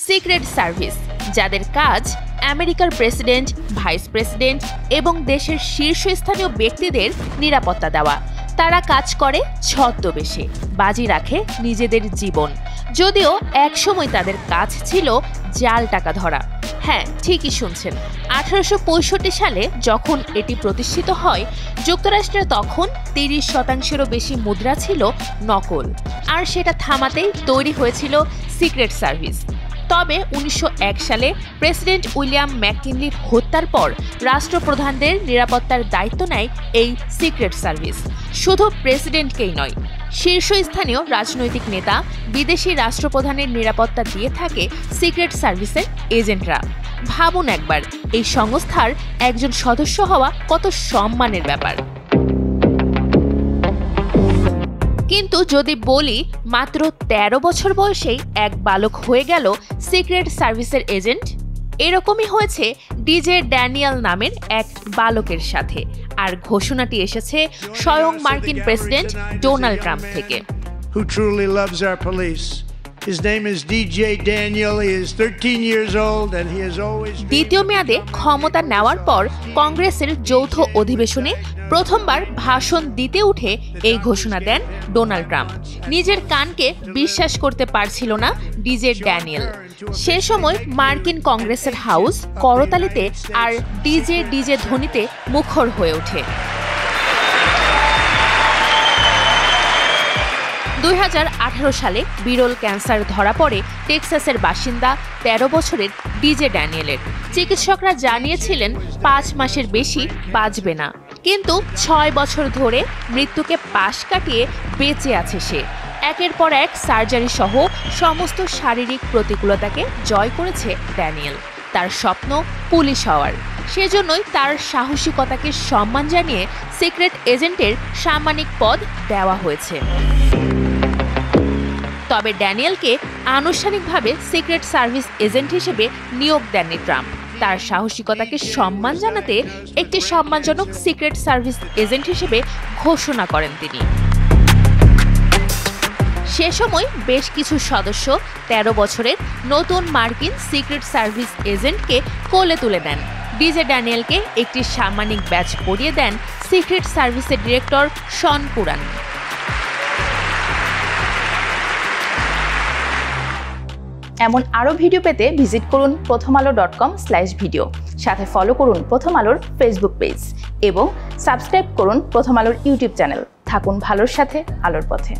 Secret service, যাদের কাজ আমেরিকার প্রেসিডেন্ট, ভাইস প্রেসিডেন্ট এবং দেশের শীর্ষস্থানীয় ব্যক্তিদের নিরাপত্তা দেওয়া। তারা কাজ করে ছদ্মবেশে, বাজি রাখে নিজেদের জীবন। যদিও একসময় তাদের কাজ ছিল জাল টাকা ধরা। হ্যাঁ, ঠিকই শুনছেন, 1865 সালে যখন এটি প্রতিষ্ঠিত হয়, যুক্তরাষ্ট্রে তখন 30%-এরও বেশি মুদ্রা ছিল নকল, আর সেটা থামাতেই তৈরি হয়েছিল সিক্রেট সার্ভিস। তবে 1901 সালে প্রেসিডেন্ট উইলিয়াম ম্যাককিনলির হত্যার পর রাষ্ট্রপ্রধানদের নিরাপত্তার দায়িত্ব নেয় এই সিক্রেট সার্ভিস। শুধু প্রেসিডেন্টকেই নয়, শীর্ষস্থানীয় রাজনৈতিক নেতা, বিদেশি রাষ্ট্রপ্রধানের নিরাপত্তা দিয়ে থাকে সিক্রেট সার্ভিসের এজেন্টরা। ভাবুন একবার, এই সংস্থার একজন সদস্য হওয়া কত সম্মানের ব্যাপার। কিন্তু যদি বলি মাত্র 13 বছর বয়সেই এক বালক হয়ে গেল সিক্রেট সার্ভিসের এজেন্ট, এরকমই হয়েছে ডিজে ড্যানিয়েল নামের এক বালকের সাথে। আর ঘোষণাটি এসেছে স্বয়ং মার্কিন প্রেসিডেন্ট ডোনাল্ড ট্রাম্প থেকে। দ্বিতীয় মেয়াদে ক্ষমতা নেওয়ার পর কংগ্রেসের যৌথ অধিবেশনে প্রথমবার ভাষণ দিতে উঠে এই ঘোষণা দেন ডোনাল্ড ট্রাম্প। নিজের কানকে বিশ্বাস করতে পারছিল না ডিজে ড্যানিয়েল। সে সময় মার্কিন কংগ্রেসের হাউস করতালিতে আর ডিজে ডিজে ধ্বনিতে মুখর হয়ে ওঠে। 2018 সালে বিরল ক্যান্সার ধরা পড়ে টেক্সাসের বাসিন্দা 13 বছরের ডিজে ড্যানিয়েলের। চিকিৎসকরা জানিয়েছিলেন 5 মাসের বেশি বাঁচবে না, কিন্তু 6 বছর ধরে মৃত্যুকে পাশ কাটিয়ে বেঁচে আছে সে। একের পর এক সার্জারি সহ সমস্ত শারীরিক প্রতিকূলতাকে জয় করেছে ড্যানিয়েল। তার স্বপ্ন পুলিশ হওয়ার, সেজন্যই তার সাহসিকতাকে সম্মান জানিয়ে সিক্রেট এজেন্টের সাম্মানিক পদ দেওয়া হয়েছে। তবে ড্যানিয়েলকে আনুষ্ঠানিকভাবে সিক্রেট সার্ভিস এজেন্ট হিসেবে নিয়োগ দেননি ট্রাম্প। তার সাহসিকতাকে সম্মান জানাতে একটি সম্মানজনক সিক্রেট সার্ভিস এজেন্ট হিসেবে ঘোষণা করেন তিনি। সে সময় বেশ কিছু সদস্য 13 বছরের নতুন মার্কিন সিক্রেট সার্ভিস এজেন্টকে কোলে তুলে দেন। ডিজে ড্যানিয়েলকে একটি সাম্মানিক ব্যাজ পরিয়ে দেন সিক্রেট সার্ভিসের ডিরেক্টর শন কুরান। এমন আরও ভিডিও পেতে ভিজিট করুন prothomalo.com/video। সাথে ফলো করুন প্রথম আলোর ফেসবুক পেজ এবং সাবস্ক্রাইব করুন প্রথম আলোর ইউটিউব চ্যানেল। থাকুন ভালোর সাথে, আলোর পথে।